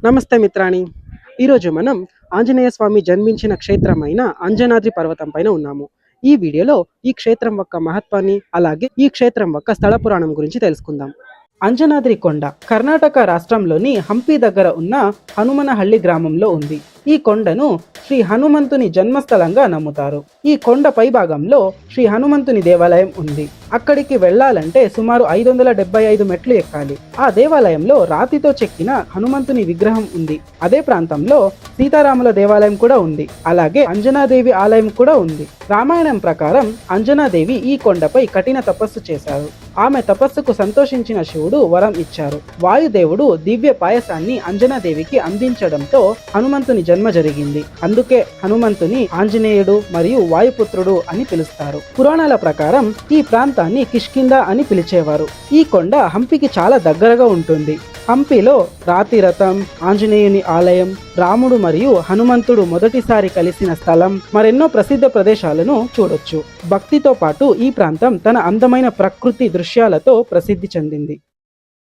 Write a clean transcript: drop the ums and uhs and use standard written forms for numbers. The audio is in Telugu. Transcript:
నమస్తే మిత్రాణి. ఈరోజు మనం ఆంజనేయ స్వామి జన్మించిన క్షేత్రమైన అంజనాద్రి పర్వతం పైన ఉన్నాము. ఈ వీడియోలో ఈ క్షేత్రం యొక్క మహత్వాన్ని, అలాగే ఈ క్షేత్రం యొక్క స్థల పురాణం గురించి తెలుసుకుందాం. అంజనాద్రి కొండ కర్ణాటక రాష్ట్రంలోని హంపి దగ్గర ఉన్న హనుమనహಳ್ಳಿ గ్రామంలో ఉంది. ఈ కొండను శ్రీ హనుమంతుని జన్మస్థలంగా నమ్ముతారు. ఈ కొండ పై భాగంలో శ్రీ హనుమంతుని దేవాలయం ఉంది. అక్కడికి వెళ్ళాలంటే సుమారు 575 మెట్లు ఎక్కాలి. ఆ దేవాలయంలో రాతితో చెక్కిన హనుమంతుని విగ్రహం ఉంది. అదే ప్రాంతంలో సీతారాముల దేవాలయం కూడా ఉంది. అలాగే అంజనాదేవి ఆలయం కూడా ఉంది. రామాయణం ప్రకారం అంజనాదేవి ఈ కొండపై కఠిన తపస్సు చేశారు. ఆమె తపస్సుకు సంతోషించిన శివుడు వరం ఇచ్చారు. వాయుదేవుడు దివ్య పాయసాన్ని అంజనాదేవికి అందించడంతో హనుమంతుని జన్మ జరిగింది. అందుకే హనుమంతుని ఆంజనేయుడు మరియు వాయుపుత్రుడు అని పిలుస్తారు. పురాణాల ప్రకారం ఈ ప్రాంతాన్ని కిష్కింద అని పిలిచేవారు. ఈ కొండ హంపికి చాలా దగ్గరగా ఉంటుంది. హంపిలో రాతి రథం, ఆంజనేయుని ఆలయం, రాముడు మరియు హనుమంతుడు మొదటిసారి కలిసిన స్థలం, మరెన్నో ప్రసిద్ధ ప్రదేశాలను చూడొచ్చు. భక్తితో పాటు ఈ ప్రాంతం తన అందమైన ప్రకృతి దృశ్యాలతో ప్రసిద్ధి చెందింది.